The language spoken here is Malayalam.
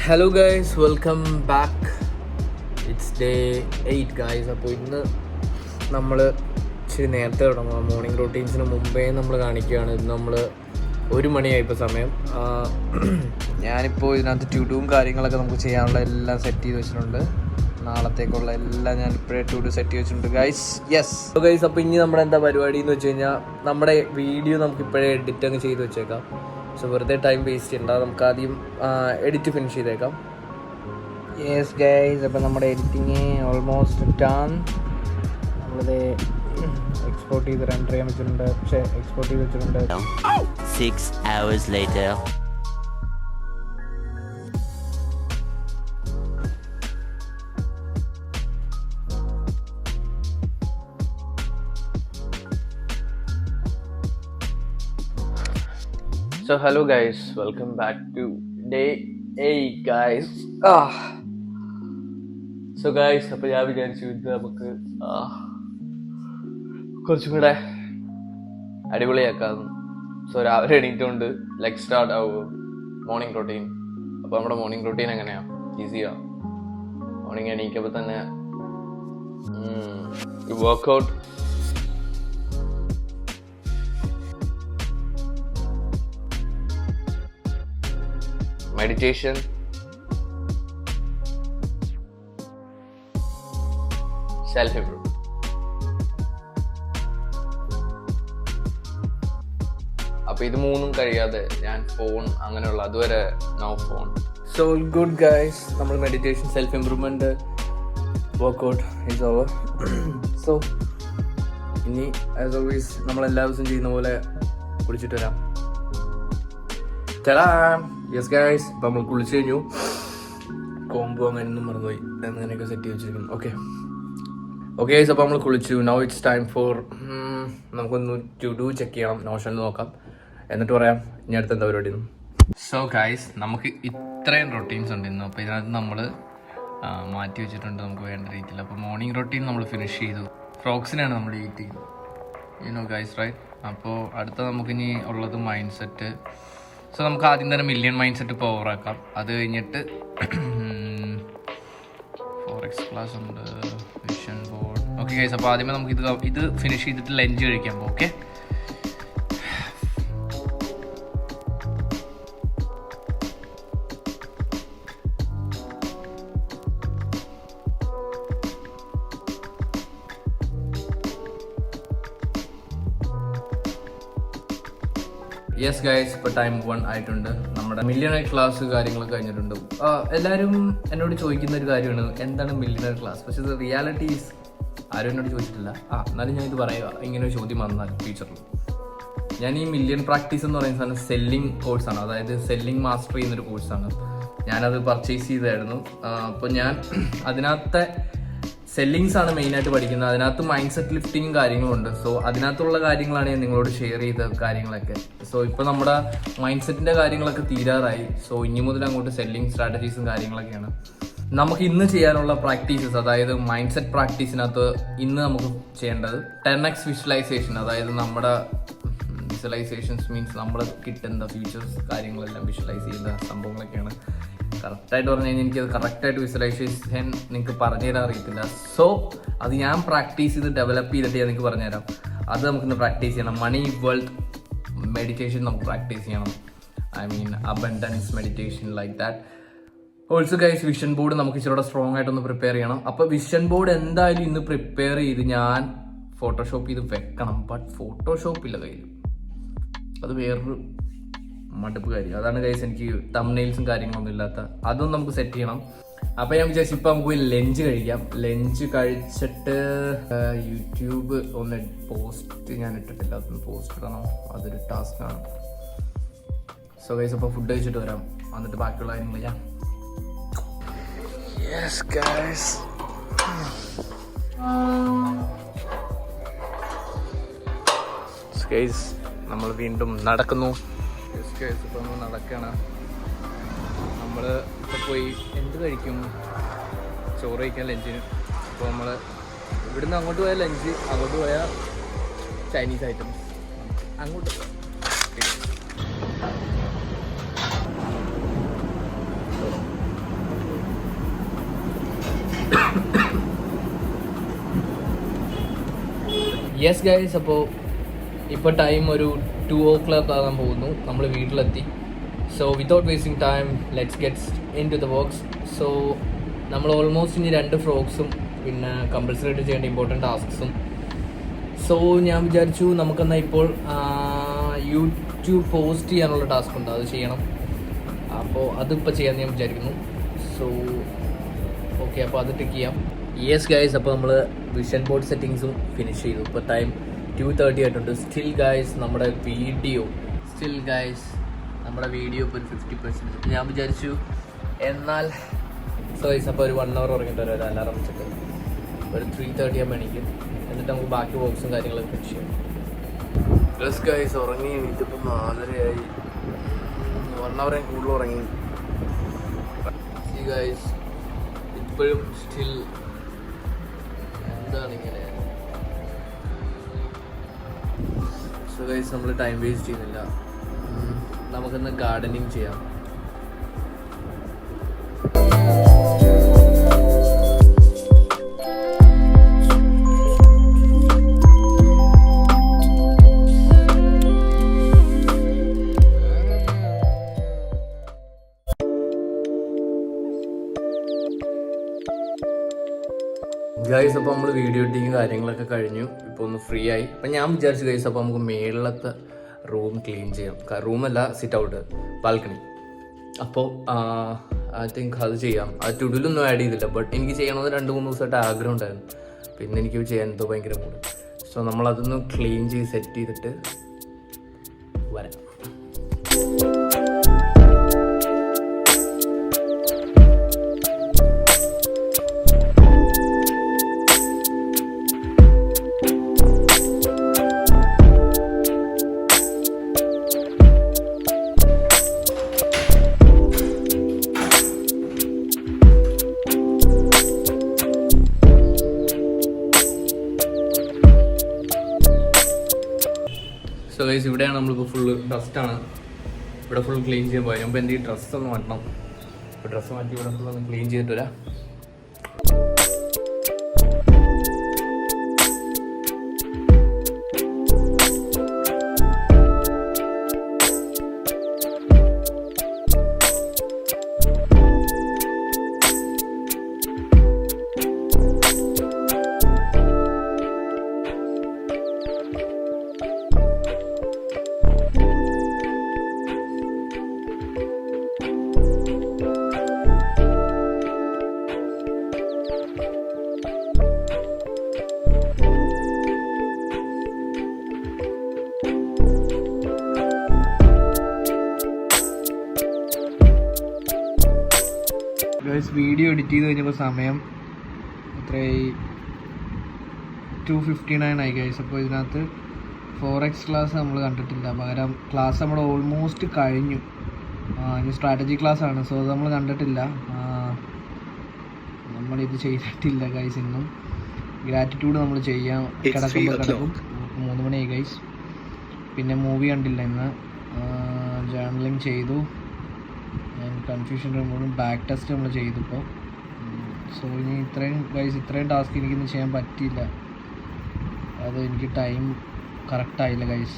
Hello guys, welcome back. Its day 8 guys. അപ്പോൾ ഇന്ന് നമ്മൾ ഇച്ചിരി നേരത്തെ തുടങ്ങുക. മോർണിംഗ് റൂട്ടീൻസിന് മുമ്പേ നമ്മൾ കാണിക്കുകയാണ്. ഇന്ന് നമ്മൾ 1 മണിയായി ഇപ്പോൾ സമയം. ഞാനിപ്പോൾ ഇതിനകത്ത് ട്യൂഡും കാര്യങ്ങളൊക്കെ നമുക്ക് ചെയ്യാനുള്ള എല്ലാം സെറ്റ് ചെയ്ത് വെച്ചിട്ടുണ്ട്. നാളത്തേക്കുള്ള എല്ലാം ഞാൻ ഇപ്പോഴേ ട്യൂഡ് സെറ്റ് ചെയ്ത് വെച്ചിട്ടുണ്ട് ഗൈസ്. യെസ് ഗൈസ്, അപ്പോൾ ഇനി നമ്മുടെ എന്താ പരിപാടി എന്ന് വെച്ച് കഴിഞ്ഞാൽ നമ്മുടെ വീഡിയോ നമുക്ക് ഇപ്പോഴേ എഡിറ്റ് അങ്ങ് ചെയ്ത് വെച്ചേക്കാം. സോ വെറുതെ ടൈം വേസ്റ്റ് ചെയ്യണ്ട, നമുക്ക് ആദ്യം എഡിറ്റ് ഫിനിഷ് ചെയ്തേക്കാം. യെസ് ഗൈസ്, അപ്പോൾ നമ്മുടെ എഡിറ്റിങ് ഓൾമോസ്റ്റ് ഡൺ. നമ്മളിത് എക്സ്പോർട്ട് ചെയ്ത് റെൻഡർ ചെയ്യാൻ വെച്ചിട്ടുണ്ട്. പക്ഷേ എക്സ്പോർട്ട് ചെയ്ത് വെച്ചിട്ടുണ്ട്. 6 hours later. So hello guys, welcome back to day 8 guys. So guys, അപ്പോൾ ഞാൻ വിചാരിച്ചു ഇത് നമുക്ക് കുറച്ചും കൂടെ അടിപൊളിയാക്കാം. സോ രാവിലെ എണീറ്റുകൊണ്ട് ലെഗ് സ്റ്റാർട്ട് ആവും മോർണിംഗ് റൊട്ടീൻ. അപ്പോൾ നമ്മുടെ മോർണിംഗ് റൊട്ടീൻ എങ്ങനെയാണ്? ഈസിയാ. മോർണിംഗ് എണീക്കുമ്പോൾ തന്നെ വർക്കൗട്ട്, meditation, self-improvement. അപ്പോൾ ഇത് മൂന്നും കഴിയാതെ ഞാൻ ഫോൺ അങ്ങനെയുള്ള അതുവരെ no phone. So good guys, നമ്മൾ meditation, self improvement, workout is over. So ഇനി ആസ് ഓൾവേസ് നമ്മൾ എല്ലാ ദിവസവും ചെയ്യുന്ന പോലെ കുളിച്ചിട്ട് വരാം. യെസ് ഗൈസ്, ഇപ്പം നമ്മൾ കുളിച്ച് കഴിഞ്ഞു. കോമ്പോ അങ്ങനെയൊന്നും മറന്നുപോയി, അങ്ങനെയൊക്കെ സെറ്റ് ചെയ്ത് വെച്ചിരിക്കുന്നു. ഓക്കെ ഗൈസ്, അപ്പോൾ നമ്മൾ കുളിച്ചു. നൗ ഇറ്റ്സ് ടൈം ഫോർ നമുക്കൊന്ന് ടു ഡു ചെക്ക് ചെയ്യണം, നോഷനിൽ നോക്കാം, എന്നിട്ട് പറയാം ഇനി അടുത്ത എന്താ പരിപാടി. സോ ഗൈസ്, നമുക്ക് ഇത്രയും റൊട്ടീൻസ് ഉണ്ട് ഇന്ന്. അപ്പോൾ ഇതിനകത്ത് നമ്മൾ മാറ്റി വെച്ചിട്ടുണ്ട് നമുക്ക് വേണ്ട രീതിയിൽ. അപ്പോൾ മോർണിംഗ് റൊട്ടീൻ നമ്മൾ ഫിനിഷ് ചെയ്തു. ഫ്രോക്സിനാണ് നമ്മൾ ഈറ്റ് ചെയ്യുന്നത്, യു നോ ഗൈസ് റൈറ്റ്. അപ്പോൾ അടുത്ത നമുക്കിനി ഉള്ളത് മൈൻഡ് സെറ്റ്. സോ നമുക്ക് ആദ്യം തന്നെ മില്യൺ മൈൻഡ് സെറ്റ് പവർ ആക്കാം. അത് കഴിഞ്ഞിട്ട് ഫോറക്സ് ക്ലാസ് ഉണ്ട്, വിഷൻ ബോർഡ്. ഓക്കെ ഗൈസ്, അപ്പോൾ ആദ്യമേ നമുക്ക് ഇത് ഫിനിഷ് ചെയ്തിട്ട് ലഞ്ച് കഴിക്കാൻ പോകും. ഓക്കെ, യെസ് ഗൈസ്, ഇപ്പോൾ ടൈം 1 ആയിട്ടുണ്ട്. നമ്മുടെ മില്യണർ ക്ലാസ് കാര്യങ്ങളൊക്കെ കഴിഞ്ഞിട്ടുണ്ട്. എല്ലാവരും എന്നോട് ചോദിക്കുന്ന ഒരു കാര്യമാണ്, എന്താണ് മില്യണർ ക്ലാസ്? പക്ഷേ ഇത് റിയാലിറ്റീസ് ആരും എന്നോട് ചോദിച്ചിട്ടില്ല. എന്നാലും ഞാൻ ഇത് പറയുക, ഇങ്ങനെ ഒരു ചോദ്യം വന്നാൽ ഫ്യൂച്ചറിൽ. ഞാൻ ഈ മില്യൺ പ്രാക്ടീസ് എന്ന് പറയുന്ന സാധനം സെല്ലിംഗ് കോഴ്സാണ്, അതായത് സെല്ലിംഗ് മാസ്റ്റർ ചെയ്യുന്നൊരു കോഴ്സാണ്. ഞാനത് പർച്ചേസ് ചെയ്തായിരുന്നു. അപ്പോൾ ഞാൻ അതിനകത്തെ സെല്ലിങ്സ് ആണ് മെയിനായിട്ട് പഠിക്കുന്നത്. അതിനകത്ത് മൈൻഡ് സെറ്റ് ലിഫ്റ്റിങ്ങും കാര്യങ്ങളും ഉണ്ട്. സോ അതിനകത്തുള്ള കാര്യങ്ങളാണ് ഞാൻ നിങ്ങളോട് ഷെയർ ചെയ്ത കാര്യങ്ങളൊക്കെ. സോ ഇപ്പോൾ നമ്മുടെ മൈൻഡ് സെറ്റിൻ്റെ കാര്യങ്ങളൊക്കെ തീരാറായി. സോ ഇനി മുതൽ അങ്ങോട്ട് സെല്ലിംഗ് സ്ട്രാറ്റജീസും കാര്യങ്ങളൊക്കെയാണ് നമുക്ക് ഇന്ന് ചെയ്യാനുള്ള പ്രാക്ടീസസ്. അതായത് മൈൻഡ് സെറ്റ് പ്രാക്ടീസിനകത്ത് ഇന്ന് നമുക്ക് ചെയ്യേണ്ടത് 10x വിഷ്വലൈസേഷൻ. അതായത് നമ്മുടെ വിഷ്വലൈസേഷൻസ് മീൻസ് നമ്മൾ കിട്ടുന്ന ഫ്യൂച്ചേഴ്സ് കാര്യങ്ങളെല്ലാം വിഷ്വലൈസ് ചെയ്യുന്ന സംഭവങ്ങളൊക്കെയാണ്. കറക്റ്റായിട്ട് പറഞ്ഞു കഴിഞ്ഞാൽ എനിക്കത് കറക്റ്റായിട്ട് വിഷ്വലൈസേഷൻ നിങ്ങൾക്ക് പറഞ്ഞുതരാൻ അറിയത്തില്ല. സോ അത് ഞാൻ പ്രാക്ടീസ് ചെയ്ത് ഡെവലപ്പ് ചെയ്തിട്ട് ഞാൻ നിങ്ങൾക്ക് പറഞ്ഞുതരാം. അത് നമുക്കിന്ന് പ്രാക്ടീസ് ചെയ്യണം. മണി വെൽത്ത് മെഡിറ്റേഷൻ നമുക്ക് പ്രാക്ടീസ് ചെയ്യണം. I mean abundance meditation like that. Also guys, vision board നമുക്ക് ഇച്ചിരി സ്ട്രോങ് ആയിട്ടൊന്ന് പ്രിപ്പയർ ചെയ്യണം. അപ്പോൾ വിഷൻ ബോർഡ് എന്തായാലും ഇന്ന് പ്രിപ്പയർ ചെയ്ത് ഞാൻ ഫോട്ടോഷോപ്പ് ചെയ്ത് വെക്കണം. ബട്ട് ഫോട്ടോഷോപ്പ് ഇല്ല കയ്യിൽ, അത് വേറൊരു മടുപ്പ് കാര്യം. അതാണ് ഗൈസ് എനിക്ക് തംബ്നെയിൽസും കാര്യങ്ങളൊന്നും ഇല്ലാത്ത. അതൊന്നും നമുക്ക് സെറ്റ് ചെയ്യണം. അപ്പോൾ ഞാൻ വിചാരിച്ചു ഇപ്പം നമുക്ക് പോയി ലഞ്ച് കഴിക്കാം. ലഞ്ച് കഴിച്ചിട്ട് യൂട്യൂബ് ഒന്ന് പോസ്റ്റ് ഞാൻ ഇട്ടിട്ടില്ല, അതൊന്ന് പോസ്റ്റ് ഇടണം, അതൊരു ടാസ്ക്കാണ്. സോ ഗൈസ്, അപ്പോൾ ഫുഡ് കഴിച്ചിട്ട് വരാം, എന്നിട്ട് ബാക്കിയുള്ള കാര്യങ്ങൾ ചെയ്യാം. യെസ് ഗൈസ്, ഗൈസ് നമ്മൾ വീണ്ടും നടക്കുന്നു. ഇപ്പോൾ നമ്മൾ നടക്കുകയാണ്. നമ്മൾ ഇപ്പോൾ പോയി എന്ത് കഴിക്കും? ചോറ് കഴിക്കാൻ ലഞ്ചിന്. അപ്പോൾ നമ്മൾ ഇവിടുന്ന് അങ്ങോട്ട് പോയാൽ ലഞ്ച്, അങ്ങോട്ട് പോയാൽ ചൈനീസ് ഐറ്റംസ്. അങ്ങോട്ട് യെസ് ഗൈസ്, അപ്പോൾ ഇപ്പോൾ ടൈം ഒരു 2 o'clock ആകാൻ പോകുന്നു. നമ്മൾ വീട്ടിലെത്തി. So without wasting time let's gets into the works. So നമ്മൾ ഓൾമോസ്റ്റ് ഇനി 2 ഫ്രോക്സും പിന്നെ കമ്പൽസറി ആയിട്ട് ചെയ്യേണ്ട ഇമ്പോർട്ടൻറ്റ് ടാസ്ക്സും. സോ ഞാൻ വിചാരിച്ചു നമുക്കെന്നാൽ ഇപ്പോൾ യൂട്യൂബ് പോസ്റ്റ് ചെയ്യാനുള്ള ടാസ്ക് ഉണ്ട്, അത് ചെയ്യണം. അപ്പോൾ അതിപ്പോൾ ചെയ്യാമെന്ന് ഞാൻ വിചാരിക്കുന്നു. സോ ഓക്കെ, അപ്പോൾ അത് ടിക്ക് ചെയ്യാം. യെസ് ഗൈസ്, അപ്പോൾ നമ്മൾ വിഷൻ ബോർഡ് സെറ്റിങ്സും ഫിനിഷ് ചെയ്തു. ഇപ്പോൾ ടൈം 2:30 ആയിട്ടുണ്ട്. സ്റ്റിൽ ഗൈസ് നമ്മുടെ വീഡിയോ ഇപ്പോൾ ഒരു 50%. ഞാൻ വിചാരിച്ചു എന്നാൽ ഗൈസ് അപ്പോൾ ഒരു 1 hour ഉറങ്ങിയിട്ട് ഒരു അലാറം വെച്ചിട്ട് ഒരു 3:30 ആകുമ്പോൾ എണീക്കും. എന്നിട്ട് നമുക്ക് ബാക്കി വർക്ക്സും കാര്യങ്ങളൊക്കെ ഫിനിഷ് ചെയ്യാം. പ്ലസ് ഗൈസ് ഉറങ്ങി എണീറ്റിപ്പോൾ 4:30 1 hour കൂടുതൽ ഉറങ്ങി. ഗൈസ് ഇപ്പോഴും സ്റ്റിൽ എന്താണിങ്ങനെ. സോ ഗൈസ് നമ്മൾ ടൈം വേസ്റ്റ് ചെയ്യുന്നില്ല, നമുക്കിന്ന് ഗാർഡനിങ് ചെയ്യാം. ഗൈസ് അപ്പോൾ നമ്മൾ വീഡിയോ എഡിറ്റിങ് കാര്യങ്ങളൊക്കെ കഴിഞ്ഞു. ഇപ്പോൾ ഒന്ന് ഫ്രീ ആയി. അപ്പം ഞാൻ വിചാരിച്ചു ഗൈസ് അപ്പോൾ നമുക്ക് മേളിലത്തെ റൂം ക്ലീൻ ചെയ്യാം. റൂമല്ല, സിറ്റ് ഔട്ട്, ബാൽക്കണി. അപ്പോൾ ഐ തിങ്ക് അത് ചെയ്യാം. അത് ടുഡിലൊന്നും ആഡ് ചെയ്തില്ല, ബട്ട് എനിക്ക് ചെയ്യണമെന്ന് 2-3 ദിവസമായിട്ട് ആഗ്രഹം ഉണ്ടായിരുന്നു. പിന്നെ എനിക്ക് ചെയ്യാൻ എന്തോ ഭയങ്കര മൂഡ്. സോ നമ്മളതൊന്ന് ക്ലീൻ ചെയ്ത് സെറ്റ് ചെയ്തിട്ട് വരാം. സോ ഗൈസ് ഇവിടെയാണ് നമ്മളിപ്പോൾ ഫുള്ള് ഡസ്റ്റാണ്. ഇവിടെ ഫുൾ ക്ലീൻ ചെയ്യാൻ പോയി. മുമ്പ് എൻ്റെ ഈ ഡ്രസ്സ് ഒന്ന് മാറ്റണം. ഇപ്പോൾ ഡ്രസ്സ് മാറ്റി ഇവിടെ ഫുൾ ഒന്ന് ക്ലീൻ ചെയ്തിട്ട് വരാം. ഗൈസ് വീഡിയോ എഡിറ്റ് ചെയ്ത് കഴിഞ്ഞപ്പോൾ സമയം എത്രയായി? 2:59 ആയി ഗൈസ്. അപ്പോൾ ഇതിനകത്ത് 4x ക്ലാസ് നമ്മൾ കണ്ടിട്ടില്ല. പകരം ക്ലാസ് നമ്മൾ ഓൾമോസ്റ്റ് കഴിഞ്ഞു. ഇനി സ്ട്രാറ്റജി ക്ലാസ് ആണ്. സോ അത് നമ്മൾ കണ്ടിട്ടില്ല. നമ്മളിത് ചെയ്തിട്ടില്ല ഗൈസ്. ഇന്നും ഗ്രാറ്റിറ്റ്യൂഡ് നമ്മൾ ചെയ്യാൻ കിടക്കും. 3 മണിയായി ഗൈസ്. പിന്നെ മൂവി കണ്ടില്ല ഇന്ന്. ജേർണലിങ് ചെയ്തു. കൺഫ്യൂഷൻ റിമൂവും ബാക്ക് ടെസ്റ്റ് നമ്മൾ ചെയ്തിപ്പോൾ. സോ ഇനി ഇത്രയും ടാസ്ക് എനിക്കിന്ന് ചെയ്യാൻ പറ്റിയില്ല. അത് എനിക്ക് ടൈം കറക്റ്റായില്ല ഗൈസ്.